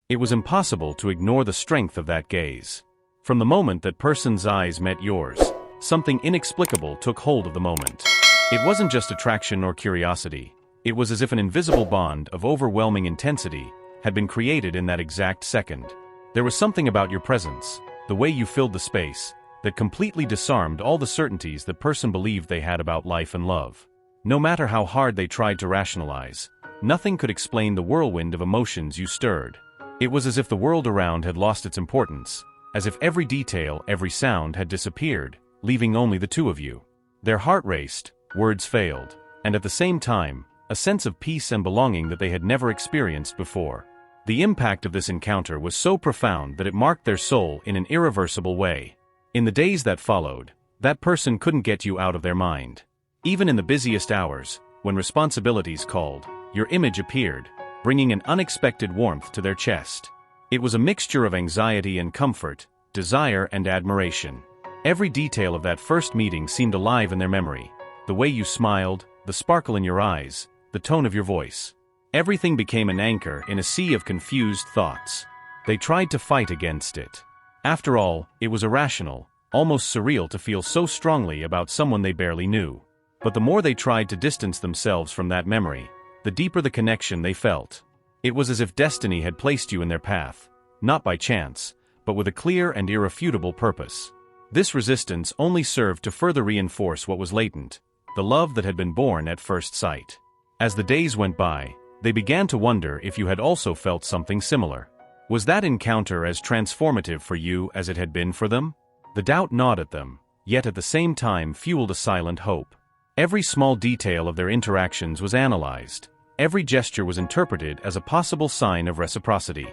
It was impossible to ignore the strength of that gaze. From the moment that person's eyes met yours, something inexplicable took hold of the moment. It wasn't just attraction or curiosity. It was as if an invisible bond of overwhelming intensity had been created in that exact second. There was something about your presence, the way you filled the space, that completely disarmed all the certainties that person believed they had about life and love. No matter how hard they tried to rationalize, nothing could explain the whirlwind of emotions you stirred. It was as if the world around had lost its importance, as if every detail, every sound had disappeared, leaving only the two of you. Their heart raced, words failed, and at the same time, a sense of peace and belonging that they had never experienced before. The impact of this encounter was so profound that it marked their soul in an irreversible way. In the days that followed, that person couldn't get you out of their mind. Even in the busiest hours, when responsibilities called, your image appeared, bringing an unexpected warmth to their chest. It was a mixture of anxiety and comfort, desire and admiration. Every detail of that first meeting seemed alive in their memory. The way you smiled, the sparkle in your eyes, the tone of your voice. Everything became an anchor in a sea of confused thoughts. They tried to fight against it. After all, it was irrational, almost surreal to feel so strongly about someone they barely knew. But the more they tried to distance themselves from that memory, the deeper the connection they felt. It was as if destiny had placed you in their path, not by chance, but with a clear and irrefutable purpose. This resistance only served to further reinforce what was latent, the love that had been born at first sight. As the days went by, they began to wonder if you had also felt something similar. Was that encounter as transformative for you as it had been for them? The doubt gnawed at them, yet at the same time fueled a silent hope. Every small detail of their interactions was analyzed. Every gesture was interpreted as a possible sign of reciprocity.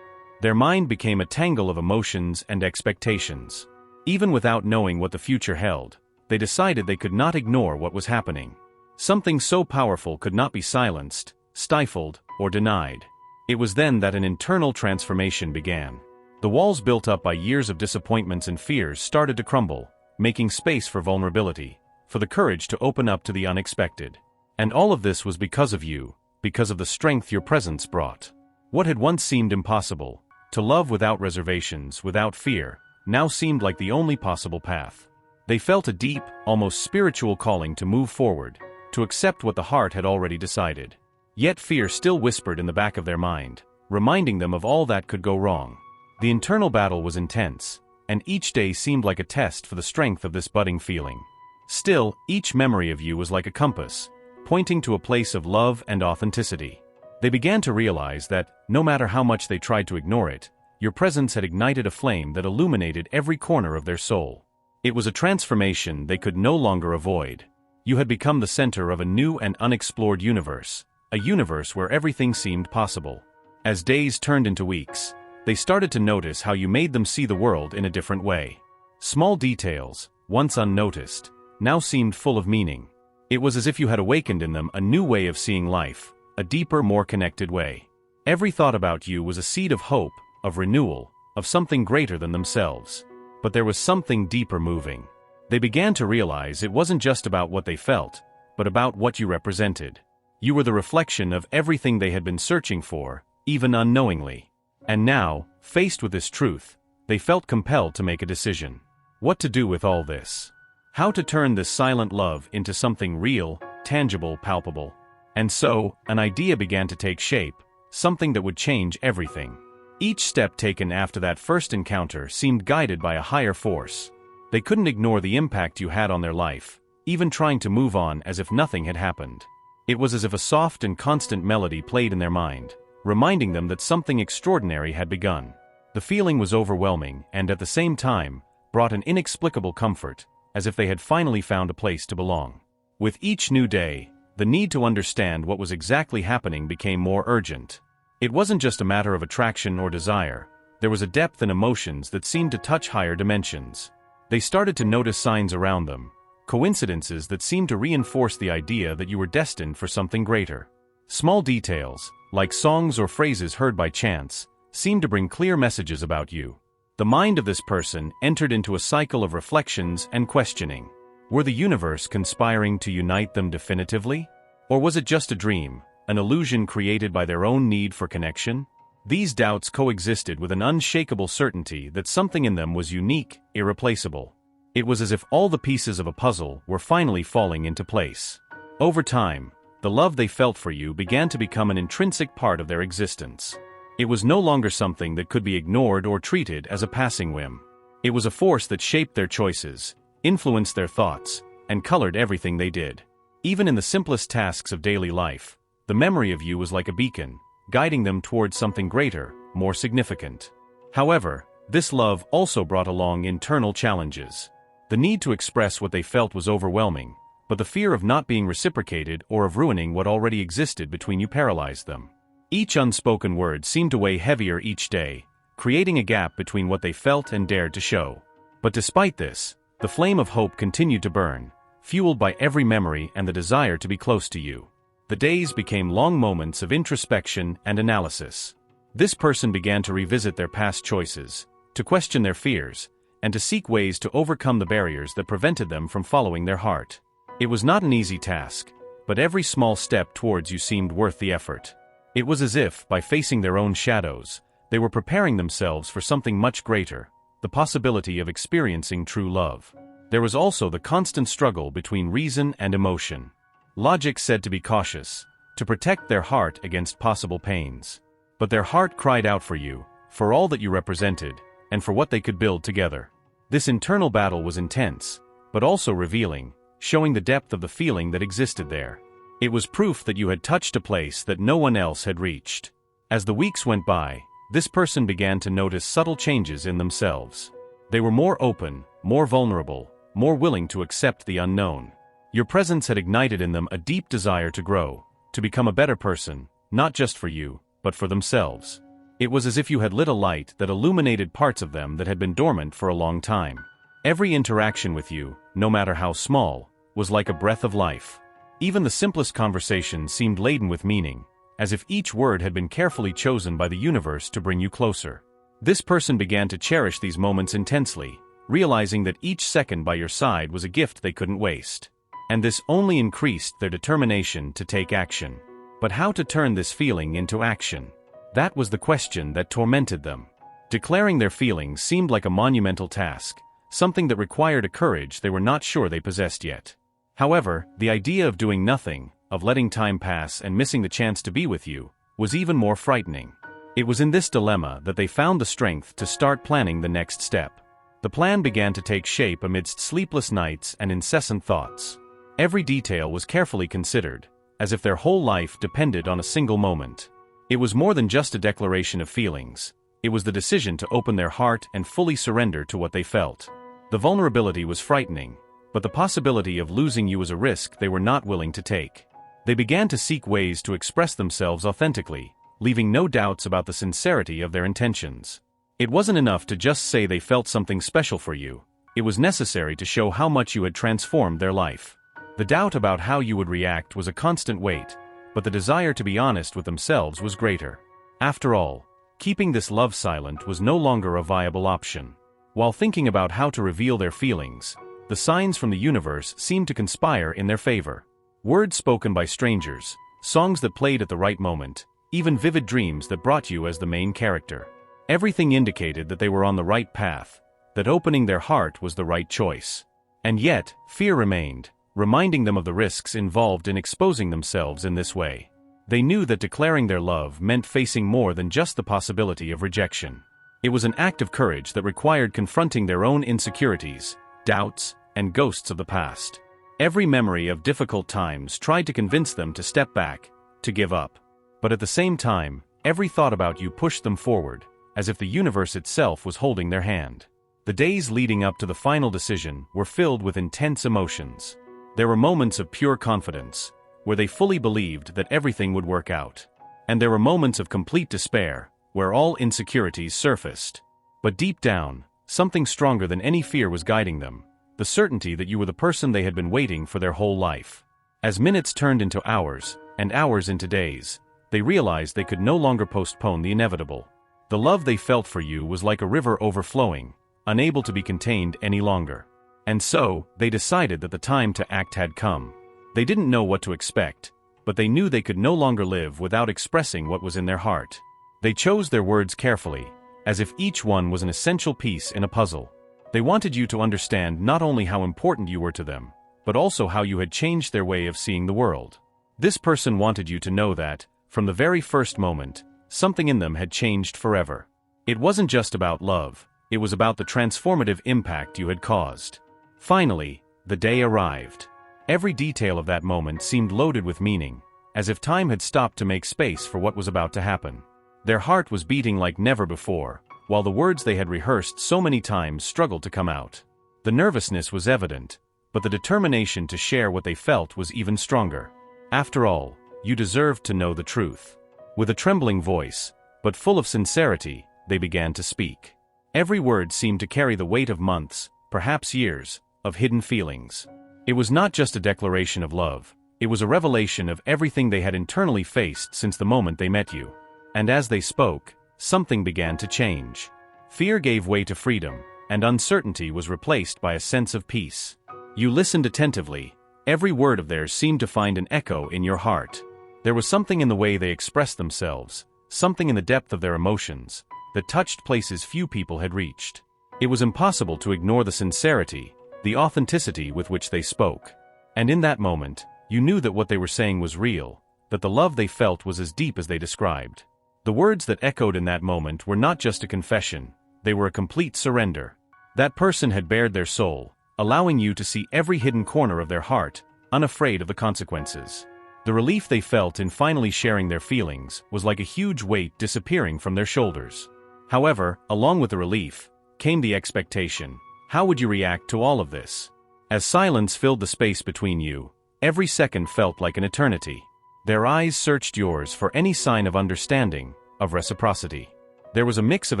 Their mind became a tangle of emotions and expectations. Even without knowing what the future held, they decided they could not ignore what was happening. Something so powerful could not be silenced, stifled, or denied. It was then that an internal transformation began. The walls built up by years of disappointments and fears started to crumble, making space for vulnerability, for the courage to open up to the unexpected. And all of this was because of you, because of the strength your presence brought. What had once seemed impossible, to love without reservations, without fear, now seemed like the only possible path. They felt a deep, almost spiritual calling to move forward, to accept what the heart had already decided. Yet fear still whispered in the back of their mind, reminding them of all that could go wrong. The internal battle was intense, and each day seemed like a test for the strength of this budding feeling. Still, each memory of you was like a compass, pointing to a place of love and authenticity. They began to realize that, no matter how much they tried to ignore it, your presence had ignited a flame that illuminated every corner of their soul. It was a transformation they could no longer avoid. You had become the center of a new and unexplored universe, a universe where everything seemed possible. As days turned into weeks, they started to notice how you made them see the world in a different way. Small details, once unnoticed, now seemed full of meaning. It was as if you had awakened in them a new way of seeing life, a deeper, more connected way. Every thought about you was a seed of hope, of renewal, of something greater than themselves. But there was something deeper moving. They began to realize it wasn't just about what they felt, but about what you represented. You were the reflection of everything they had been searching for, even unknowingly. And now, faced with this truth, they felt compelled to make a decision. What to do with all this? How to turn this silent love into something real, tangible, palpable. And so, an idea began to take shape, something that would change everything. Each step taken after that first encounter seemed guided by a higher force. They couldn't ignore the impact you had on their life, even trying to move on as if nothing had happened. It was as if a soft and constant melody played in their mind, reminding them that something extraordinary had begun. The feeling was overwhelming and at the same time, brought an inexplicable comfort, as if they had finally found a place to belong. With each new day, the need to understand what was exactly happening became more urgent. It wasn't just a matter of attraction or desire, there was a depth in emotions that seemed to touch higher dimensions. They started to notice signs around them, coincidences that seemed to reinforce the idea that you were destined for something greater. Small details, like songs or phrases heard by chance, seemed to bring clear messages about you. The mind of this person entered into a cycle of reflections and questioning. Were the universe conspiring to unite them definitively? Or was it just a dream, an illusion created by their own need for connection? These doubts coexisted with an unshakable certainty that something in them was unique, irreplaceable. It was as if all the pieces of a puzzle were finally falling into place. Over time, the love they felt for you began to become an intrinsic part of their existence. It was no longer something that could be ignored or treated as a passing whim. It was a force that shaped their choices, influenced their thoughts, and colored everything they did. Even in the simplest tasks of daily life, the memory of you was like a beacon, guiding them towards something greater, more significant. However, this love also brought along internal challenges. The need to express what they felt was overwhelming, but the fear of not being reciprocated or of ruining what already existed between you paralyzed them. Each unspoken word seemed to weigh heavier each day, creating a gap between what they felt and dared to show. But despite this, the flame of hope continued to burn, fueled by every memory and the desire to be close to you. The days became long moments of introspection and analysis. This person began to revisit their past choices, to question their fears, and to seek ways to overcome the barriers that prevented them from following their heart. It was not an easy task, but every small step towards you seemed worth the effort. It was as if, by facing their own shadows, they were preparing themselves for something much greater, the possibility of experiencing true love. There was also the constant struggle between reason and emotion. Logic said to be cautious, to protect their heart against possible pains. But their heart cried out for you, for all that you represented, and for what they could build together. This internal battle was intense, but also revealing, showing the depth of the feeling that existed there. It was proof that you had touched a place that no one else had reached. As the weeks went by, this person began to notice subtle changes in themselves. They were more open, more vulnerable, more willing to accept the unknown. Your presence had ignited in them a deep desire to grow, to become a better person, not just for you, but for themselves. It was as if you had lit a light that illuminated parts of them that had been dormant for a long time. Every interaction with you, no matter how small, was like a breath of life. Even the simplest conversation seemed laden with meaning, as if each word had been carefully chosen by the universe to bring you closer. This person began to cherish these moments intensely, realizing that each second by your side was a gift they couldn't waste. And this only increased their determination to take action. But how to turn this feeling into action? That was the question that tormented them. Declaring their feelings seemed like a monumental task, something that required a courage they were not sure they possessed yet. However, the idea of doing nothing, of letting time pass and missing the chance to be with you, was even more frightening. It was in this dilemma that they found the strength to start planning the next step. The plan began to take shape amidst sleepless nights and incessant thoughts. Every detail was carefully considered, as if their whole life depended on a single moment. It was more than just a declaration of feelings. It was the decision to open their heart and fully surrender to what they felt. The vulnerability was frightening, but the possibility of losing you was a risk they were not willing to take. They began to seek ways to express themselves authentically, leaving no doubts about the sincerity of their intentions. It wasn't enough to just say they felt something special for you. It was necessary to show how much you had transformed their life. The doubt about how you would react was a constant weight, but the desire to be honest with themselves was greater. After all, keeping this love silent was no longer a viable option. While thinking about how to reveal their feelings, the signs from the universe seemed to conspire in their favor. Words spoken by strangers, songs that played at the right moment, even vivid dreams that brought you as the main character. Everything indicated that they were on the right path, that opening their heart was the right choice. And yet, fear remained, reminding them of the risks involved in exposing themselves in this way. They knew that declaring their love meant facing more than just the possibility of rejection. It was an act of courage that required confronting their own insecurities, doubts, and ghosts of the past. Every memory of difficult times tried to convince them to step back, to give up. But at the same time, every thought about you pushed them forward, as if the universe itself was holding their hand. The days leading up to the final decision were filled with intense emotions. There were moments of pure confidence, where they fully believed that everything would work out. And there were moments of complete despair, where all insecurities surfaced. But deep down, something stronger than any fear was guiding them, the certainty that you were the person they had been waiting for their whole life. As minutes turned into hours, and hours into days, they realized they could no longer postpone the inevitable. The love they felt for you was like a river overflowing, unable to be contained any longer. And so, they decided that the time to act had come. They didn't know what to expect, but they knew they could no longer live without expressing what was in their heart. They chose their words carefully, as if each one was an essential piece in a puzzle. They wanted you to understand not only how important you were to them, but also how you had changed their way of seeing the world. This person wanted you to know that, from the very first moment, something in them had changed forever. It wasn't just about love, it was about the transformative impact you had caused. Finally, the day arrived. Every detail of that moment seemed loaded with meaning, as if time had stopped to make space for what was about to happen. Their heart was beating like never before, while the words they had rehearsed so many times struggled to come out. The nervousness was evident, but the determination to share what they felt was even stronger. After all, you deserved to know the truth. With a trembling voice, but full of sincerity, they began to speak. Every word seemed to carry the weight of months, perhaps years, of hidden feelings. It was not just a declaration of love, it was a revelation of everything they had internally faced since the moment they met you. And as they spoke, something began to change. Fear gave way to freedom, and uncertainty was replaced by a sense of peace. You listened attentively. Every word of theirs seemed to find an echo in your heart. There was something in the way they expressed themselves, something in the depth of their emotions, that touched places few people had reached. It was impossible to ignore the sincerity, the authenticity with which they spoke. And in that moment, you knew that what they were saying was real, that the love they felt was as deep as they described. The words that echoed in that moment were not just a confession, they were a complete surrender. That person had bared their soul, allowing you to see every hidden corner of their heart, unafraid of the consequences. The relief they felt in finally sharing their feelings was like a huge weight disappearing from their shoulders. However, along with the relief, came the expectation. How would you react to all of this? As silence filled the space between you, every second felt like an eternity. Their eyes searched yours for any sign of understanding, of reciprocity. There was a mix of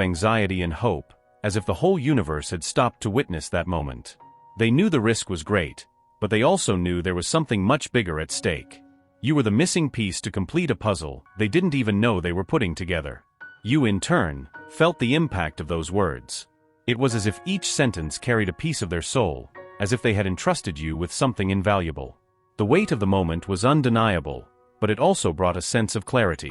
anxiety and hope, as if the whole universe had stopped to witness that moment. They knew the risk was great, but they also knew there was something much bigger at stake. You were the missing piece to complete a puzzle they didn't even know they were putting together. You, in turn, felt the impact of those words. It was as if each sentence carried a piece of their soul, as if they had entrusted you with something invaluable. The weight of the moment was undeniable, but it also brought a sense of clarity.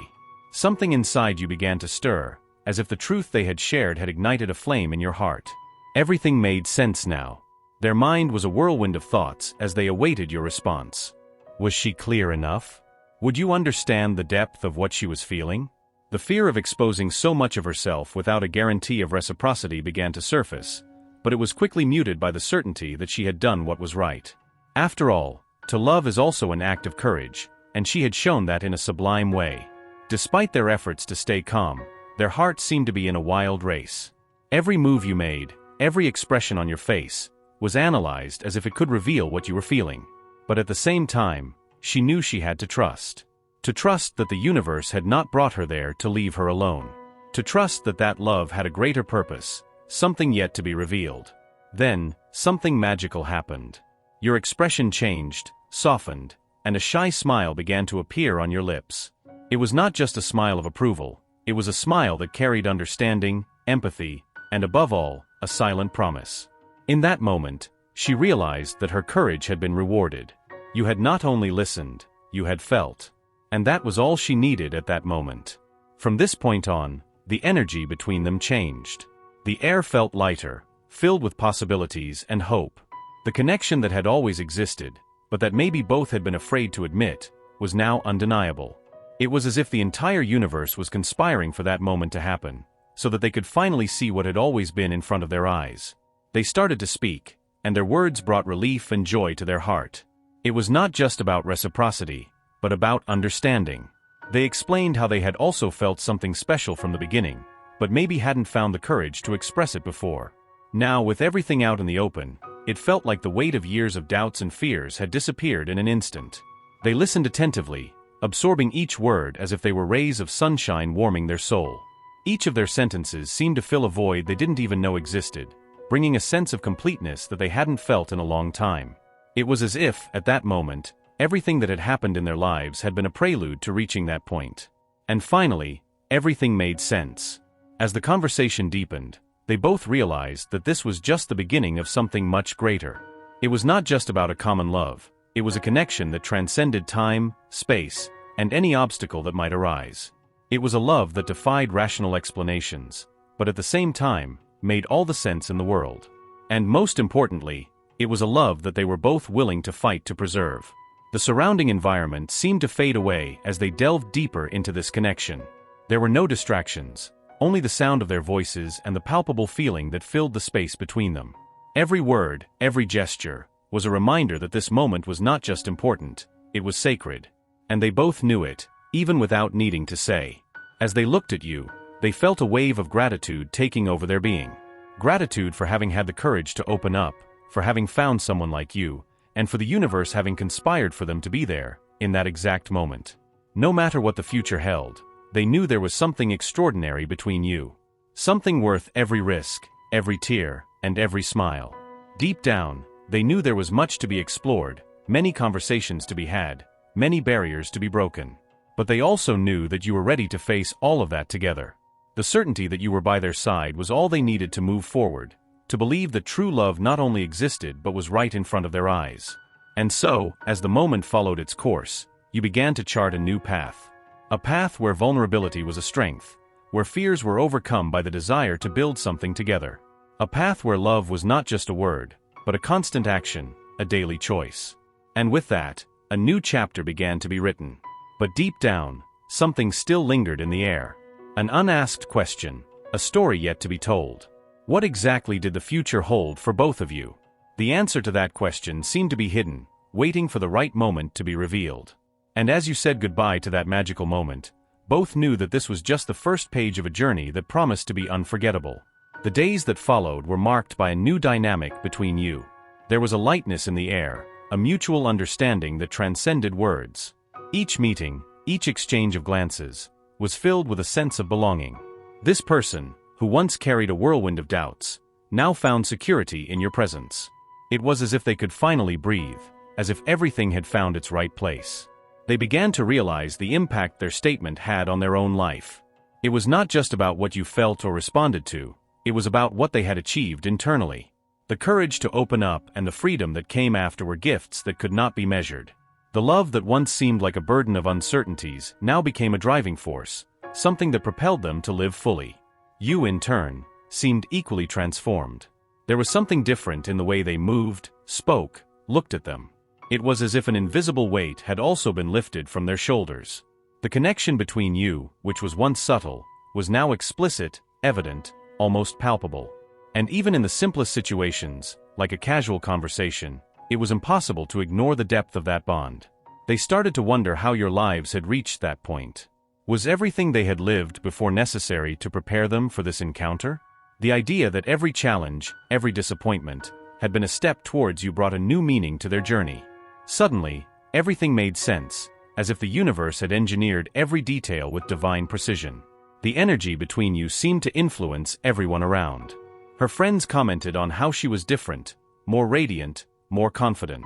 Something inside you began to stir, as if the truth they had shared had ignited a flame in your heart. Everything made sense now. Their mind was a whirlwind of thoughts as they awaited your response. Was she clear enough? Would you understand the depth of what she was feeling? The fear of exposing so much of herself without a guarantee of reciprocity began to surface, but it was quickly muted by the certainty that she had done what was right. After all, to love is also an act of courage, and she had shown that in a sublime way. Despite their efforts to stay calm, their hearts seemed to be in a wild race. Every move you made, every expression on your face, was analyzed as if it could reveal what you were feeling. But at the same time, she knew she had to trust. To trust that the universe had not brought her there to leave her alone. To trust that that love had a greater purpose, something yet to be revealed. Then, something magical happened. Your expression changed, softened, and a shy smile began to appear on your lips. It was not just a smile of approval, it was a smile that carried understanding, empathy, and above all, a silent promise. In that moment, she realized that her courage had been rewarded. You had not only listened, you had felt. And that was all she needed at that moment. From this point on, the energy between them changed. The air felt lighter, filled with possibilities and hope. The connection that had always existed, but that maybe both had been afraid to admit, was now undeniable. It was as if the entire universe was conspiring for that moment to happen, so that they could finally see what had always been in front of their eyes. They started to speak, and their words brought relief and joy to their heart. It was not just about reciprocity, but about understanding. They explained how they had also felt something special from the beginning, but maybe hadn't found the courage to express it before. Now, with everything out in the open, it felt like the weight of years of doubts and fears had disappeared in an instant. They listened attentively, absorbing each word as if they were rays of sunshine warming their soul. Each of their sentences seemed to fill a void they didn't even know existed, bringing a sense of completeness that they hadn't felt in a long time. It was as if, at that moment, everything that had happened in their lives had been a prelude to reaching that point. And finally, everything made sense. As the conversation deepened, they both realized that this was just the beginning of something much greater. It was not just about a common love, it was a connection that transcended time, space, and any obstacle that might arise. It was a love that defied rational explanations, but at the same time, made all the sense in the world. And most importantly, it was a love that they were both willing to fight to preserve. The surrounding environment seemed to fade away as they delved deeper into this connection. There were no distractions, only the sound of their voices and the palpable feeling that filled the space between them. Every word, every gesture, was a reminder that this moment was not just important, it was sacred. And they both knew it, even without needing to say. As they looked at you, they felt a wave of gratitude taking over their being. Gratitude for having had the courage to open up, for having found someone like you, and for the universe having conspired for them to be there, in that exact moment. No matter what the future held, they knew there was something extraordinary between you. Something worth every risk, every tear, and every smile. Deep down, they knew there was much to be explored, many conversations to be had, many barriers to be broken. But they also knew that you were ready to face all of that together. The certainty that you were by their side was all they needed to move forward, to believe that true love not only existed but was right in front of their eyes. And so, as the moment followed its course, you began to chart a new path. A path where vulnerability was a strength, where fears were overcome by the desire to build something together. A path where love was not just a word, but a constant action, a daily choice. And with that, a new chapter began to be written. But deep down, something still lingered in the air. An unasked question, a story yet to be told. What exactly did the future hold for both of you? The answer to that question seemed to be hidden, waiting for the right moment to be revealed. And as you said goodbye to that magical moment, both knew that this was just the first page of a journey that promised to be unforgettable. The days that followed were marked by a new dynamic between you. There was a lightness in the air, a mutual understanding that transcended words. Each meeting, each exchange of glances, was filled with a sense of belonging. This person, who once carried a whirlwind of doubts, now found security in your presence. It was as if they could finally breathe, as if everything had found its right place. They began to realize the impact their statement had on their own life. It was not just about what you felt or responded to, it was about what they had achieved internally. The courage to open up and the freedom that came after were gifts that could not be measured. The love that once seemed like a burden of uncertainties now became a driving force, something that propelled them to live fully. You, in turn, seemed equally transformed. There was something different in the way they moved, spoke, looked at them. It was as if an invisible weight had also been lifted from their shoulders. The connection between you, which was once subtle, was now explicit, evident, almost palpable. And even in the simplest situations, like a casual conversation, it was impossible to ignore the depth of that bond. They started to wonder how your lives had reached that point. Was everything they had lived before necessary to prepare them for this encounter? The idea that every challenge, every disappointment, had been a step towards you brought a new meaning to their journey. Suddenly, everything made sense, as if the universe had engineered every detail with divine precision. The energy between you seemed to influence everyone around. Her friends commented on how she was different, more radiant, more confident.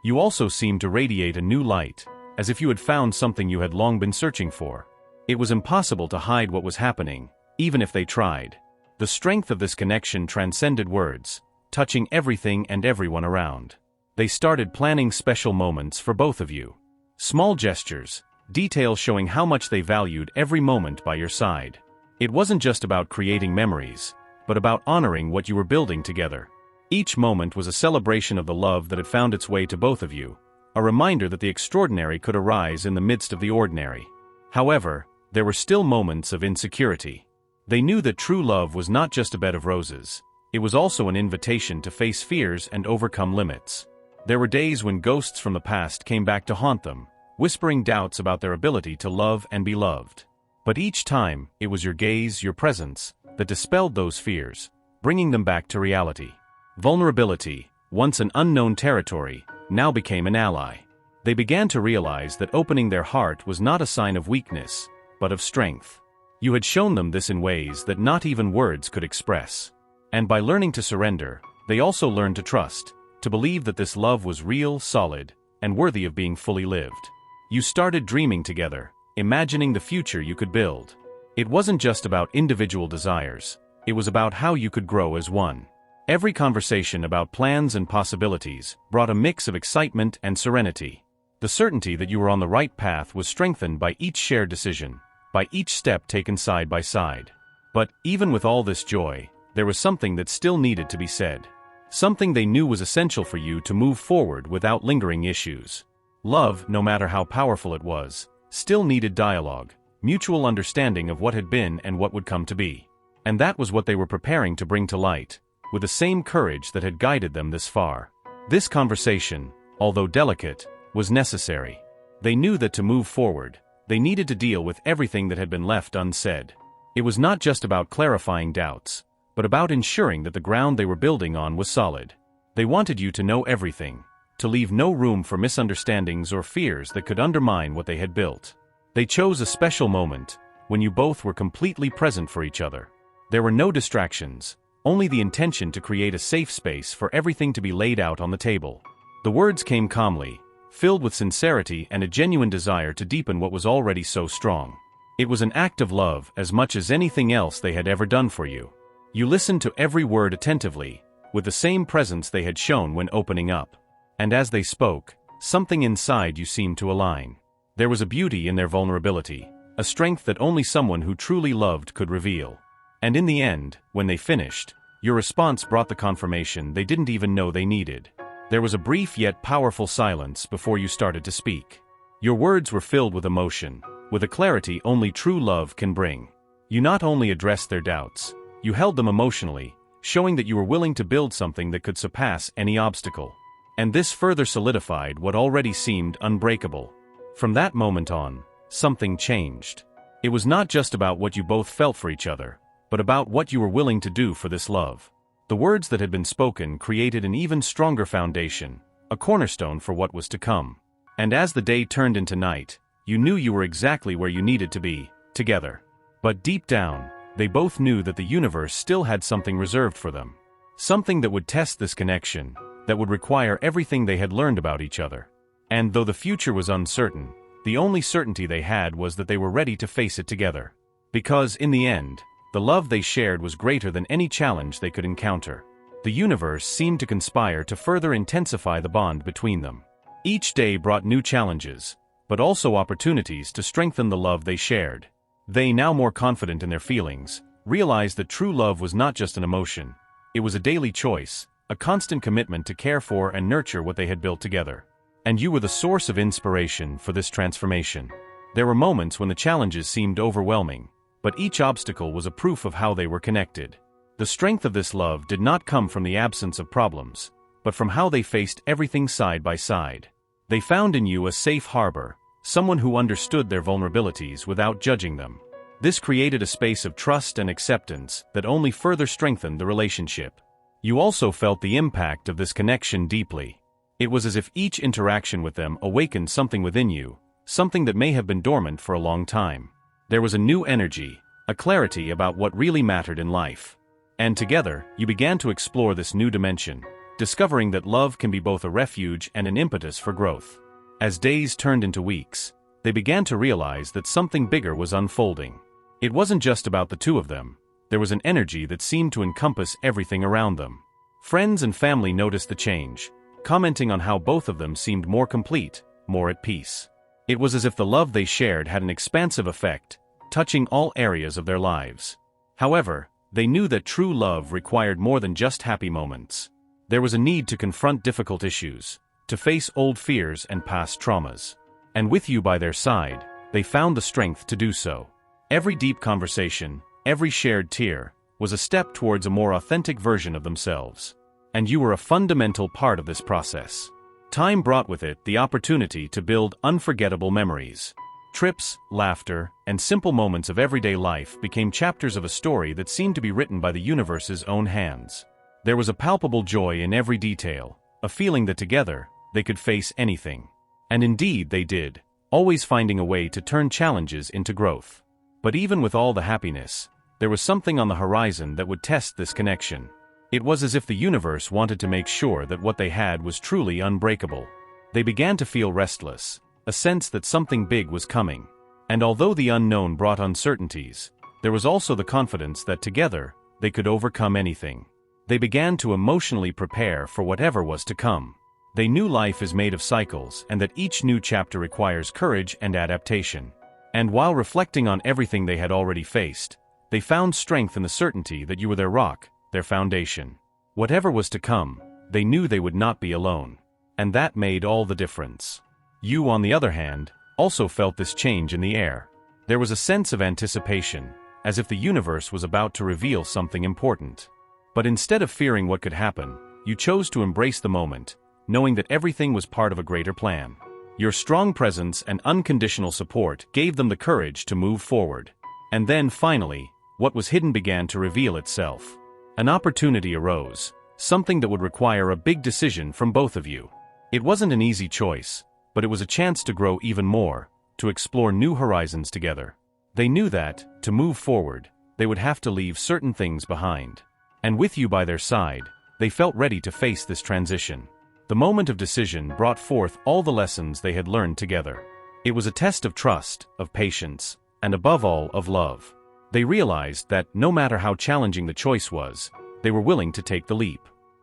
You also seemed to radiate a new light, as if you had found something you had long been searching for. It was impossible to hide what was happening, even if they tried. The strength of this connection transcended words, touching everything and everyone around. They started planning special moments for both of you. Small gestures, details showing how much they valued every moment by your side. It wasn't just about creating memories, but about honoring what you were building together. Each moment was a celebration of the love that had found its way to both of you, a reminder that the extraordinary could arise in the midst of the ordinary. However, there were still moments of insecurity. They knew that true love was not just a bed of roses, it was also an invitation to face fears and overcome limits. There were days when ghosts from the past came back to haunt them, whispering doubts about their ability to love and be loved. But each time, it was your gaze, your presence, that dispelled those fears, bringing them back to reality. Vulnerability, once an unknown territory, now became an ally. They began to realize that opening their heart was not a sign of weakness, but of strength. You had shown them this in ways that not even words could express. And by learning to surrender, they also learned to trust, to believe that this love was real, solid, and worthy of being fully lived. You started dreaming together, imagining the future you could build. It wasn't just about individual desires, it was about how you could grow as one. Every conversation about plans and possibilities brought a mix of excitement and serenity. The certainty that you were on the right path was strengthened by each shared decision, by each step taken side by side. But, even with all this joy, there was something that still needed to be said. Something they knew was essential for you to move forward without lingering issues. Love, no matter how powerful it was, still needed dialogue, mutual understanding of what had been and what would come to be. And that was what they were preparing to bring to light, with the same courage that had guided them this far. This conversation, although delicate, was necessary. They knew that to move forward, they needed to deal with everything that had been left unsaid. It was not just about clarifying doubts, but about ensuring that the ground they were building on was solid. They wanted you to know everything, to leave no room for misunderstandings or fears that could undermine what they had built. They chose a special moment, when you both were completely present for each other. There were no distractions, only the intention to create a safe space for everything to be laid out on the table. The words came calmly, filled with sincerity and a genuine desire to deepen what was already so strong. It was an act of love as much as anything else they had ever done for you. You listened to every word attentively, with the same presence they had shown when opening up. And as they spoke, something inside you seemed to align. There was a beauty in their vulnerability, a strength that only someone who truly loved could reveal. And in the end, when they finished, your response brought the confirmation they didn't even know they needed. There was a brief yet powerful silence before you started to speak. Your words were filled with emotion, with a clarity only true love can bring. You not only addressed their doubts, you held them emotionally, showing that you were willing to build something that could surpass any obstacle. And this further solidified what already seemed unbreakable. From that moment on, something changed. It was not just about what you both felt for each other, but about what you were willing to do for this love. The words that had been spoken created an even stronger foundation, a cornerstone for what was to come. And as the day turned into night, you knew you were exactly where you needed to be, together. But deep down, they both knew that the universe still had something reserved for them. Something that would test this connection, that would require everything they had learned about each other. And though the future was uncertain, the only certainty they had was that they were ready to face it together. Because, in the end, the love they shared was greater than any challenge they could encounter. The universe seemed to conspire to further intensify the bond between them. Each day brought new challenges, but also opportunities to strengthen the love they shared. They, now more confident in their feelings, realized that true love was not just an emotion. It was a daily choice, a constant commitment to care for and nurture what they had built together. And you were the source of inspiration for this transformation. There were moments when the challenges seemed overwhelming, but each obstacle was a proof of how they were connected. The strength of this love did not come from the absence of problems, but from how they faced everything side by side. They found in you a safe harbor, someone who understood their vulnerabilities without judging them. This created a space of trust and acceptance that only further strengthened the relationship. You also felt the impact of this connection deeply. It was as if each interaction with them awakened something within you, something that may have been dormant for a long time. There was a new energy, a clarity about what really mattered in life. And together, you began to explore this new dimension, discovering that love can be both a refuge and an impetus for growth. As days turned into weeks, they began to realize that something bigger was unfolding. It wasn't just about the two of them. There was an energy that seemed to encompass everything around them. Friends and family noticed the change, commenting on how both of them seemed more complete, more at peace. It was as if the love they shared had an expansive effect, touching all areas of their lives. However, they knew that true love required more than just happy moments. There was a need to confront difficult issues, to face old fears and past traumas. And with you by their side, they found the strength to do so. Every deep conversation, every shared tear, was a step towards a more authentic version of themselves. And you were a fundamental part of this process. Time brought with it the opportunity to build unforgettable memories. Trips, laughter, and simple moments of everyday life became chapters of a story that seemed to be written by the universe's own hands. There was a palpable joy in every detail, a feeling that together, they could face anything. And indeed they did, always finding a way to turn challenges into growth. But even with all the happiness, there was something on the horizon that would test this connection. It was as if the universe wanted to make sure that what they had was truly unbreakable. They began to feel restless, a sense that something big was coming. And although the unknown brought uncertainties, there was also the confidence that together, they could overcome anything. They began to emotionally prepare for whatever was to come. They knew life is made of cycles and that each new chapter requires courage and adaptation. And while reflecting on everything they had already faced, they found strength in the certainty that you were their rock, their foundation. Whatever was to come, they knew they would not be alone. And that made all the difference. You, on the other hand, also felt this change in the air. There was a sense of anticipation, as if the universe was about to reveal something important. But instead of fearing what could happen, you chose to embrace the moment, knowing that everything was part of a greater plan. Your strong presence and unconditional support gave them the courage to move forward. And then, finally, what was hidden began to reveal itself. An opportunity arose, something that would require a big decision from both of you. It wasn't an easy choice, but it was a chance to grow even more, to explore new horizons together. They knew that, to move forward, they would have to leave certain things behind. And with you by their side, they felt ready to face this transition. The moment of decision brought forth all the lessons they had learned together. It was a test of trust, of patience, and above all, of love. They realized that, no matter how challenging the choice was, they were willing to take the leap.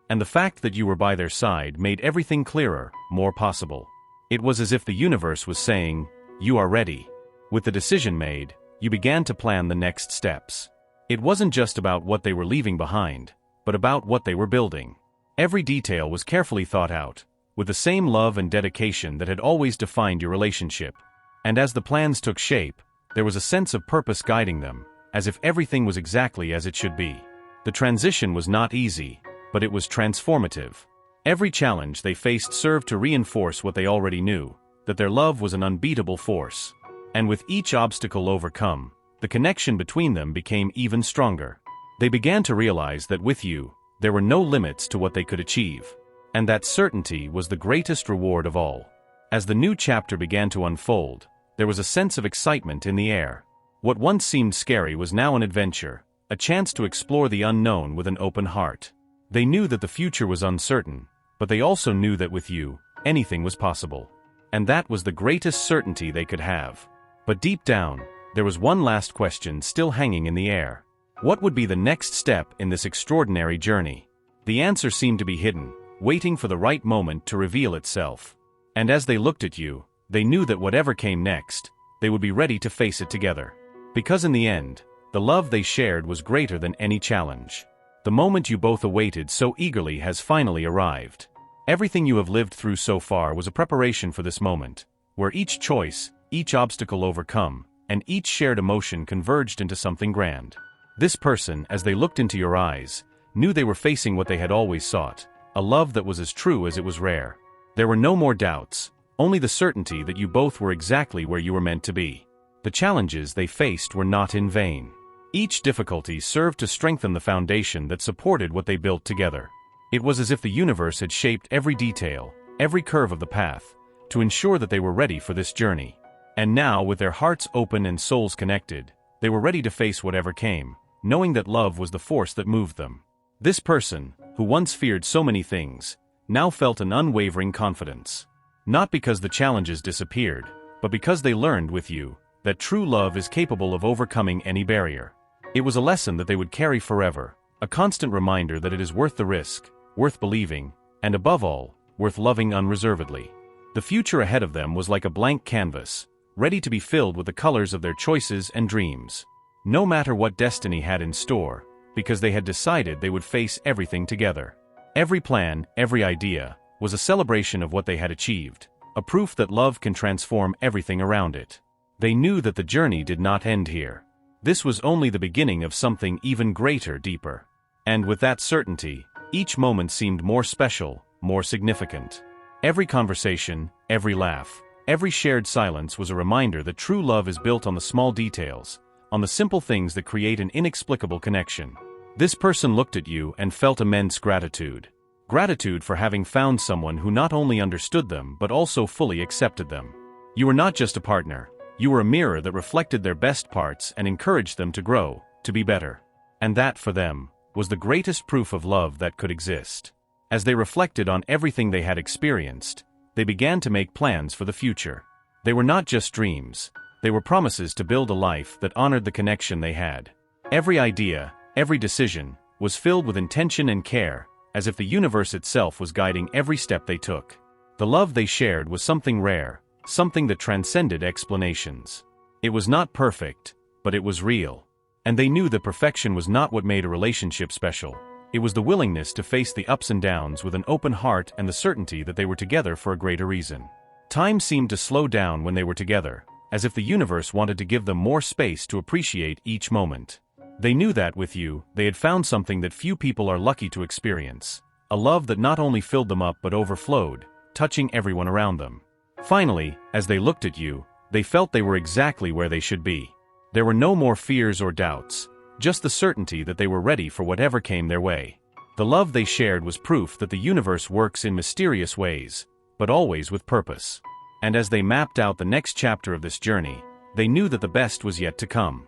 And the fact that you were by their side made everything clearer, more possible. It was as if the universe was saying, "You are ready." With the decision made, you began to plan the next steps. It wasn't just about what they were leaving behind, but about what they were building. Every detail was carefully thought out, with the same love and dedication that had always defined your relationship. And as the plans took shape, there was a sense of purpose guiding them, as if everything was exactly as it should be. The transition was not easy, but it was transformative. Every challenge they faced served to reinforce what they already knew, that their love was an unbeatable force. And with each obstacle overcome, the connection between them became even stronger. They began to realize that with you, there were no limits to what they could achieve. And that certainty was the greatest reward of all. As the new chapter began to unfold, there was a sense of excitement in the air. What once seemed scary was now an adventure, a chance to explore the unknown with an open heart. They knew that the future was uncertain, but they also knew that with you, anything was possible. And that was the greatest certainty they could have. But deep down, there was one last question still hanging in the air. What would be the next step in this extraordinary journey? The answer seemed to be hidden, waiting for the right moment to reveal itself. And as they looked at you, they knew that whatever came next, they would be ready to face it together. Because in the end, the love they shared was greater than any challenge. The moment you both awaited so eagerly has finally arrived. Everything you have lived through so far was a preparation for this moment, where each choice, each obstacle overcome, and each shared emotion converged into something grand. This person, as they looked into your eyes, knew they were facing what they had always sought, a love that was as true as it was rare. There were no more doubts, only the certainty that you both were exactly where you were meant to be. The challenges they faced were not in vain. Each difficulty served to strengthen the foundation that supported what they built together. It was as if the universe had shaped every detail, every curve of the path, to ensure that they were ready for this journey. And now, with their hearts open and souls connected, they were ready to face whatever came, knowing that love was the force that moved them. This person, who once feared so many things, now felt an unwavering confidence. Not because the challenges disappeared, but because they learned with you that true love is capable of overcoming any barrier. It was a lesson that they would carry forever, a constant reminder that it is worth the risk, worth believing, and above all, worth loving unreservedly. The future ahead of them was like a blank canvas, ready to be filled with the colors of their choices and dreams. No matter what destiny had in store, because they had decided they would face everything together. Every plan, every idea, was a celebration of what they had achieved, a proof that love can transform everything around it. They knew that the journey did not end here. This was only the beginning of something even greater, deeper. And with that certainty, each moment seemed more special, more significant. Every conversation, every laugh, every shared silence was a reminder that true love is built on the small details, on the simple things that create an inexplicable connection. This person looked at you and felt immense gratitude. Gratitude for having found someone who not only understood them but also fully accepted them. You were not just a partner, you were a mirror that reflected their best parts and encouraged them to grow, to be better. And that, for them, was the greatest proof of love that could exist. As they reflected on everything they had experienced, they began to make plans for the future. They were not just dreams, they were promises to build a life that honored the connection they had. Every idea, every decision, was filled with intention and care, as if the universe itself was guiding every step they took. The love they shared was something rare, something that transcended explanations. It was not perfect, but it was real. And they knew that perfection was not what made a relationship special. It was the willingness to face the ups and downs with an open heart and the certainty that they were together for a greater reason. Time seemed to slow down when they were together, as if the universe wanted to give them more space to appreciate each moment. They knew that with you, they had found something that few people are lucky to experience. A love that not only filled them up but overflowed, touching everyone around them. Finally, as they looked at you, they felt they were exactly where they should be. There were no more fears or doubts, just the certainty that they were ready for whatever came their way. The love they shared was proof that the universe works in mysterious ways, but always with purpose. And as they mapped out the next chapter of this journey, they knew that the best was yet to come.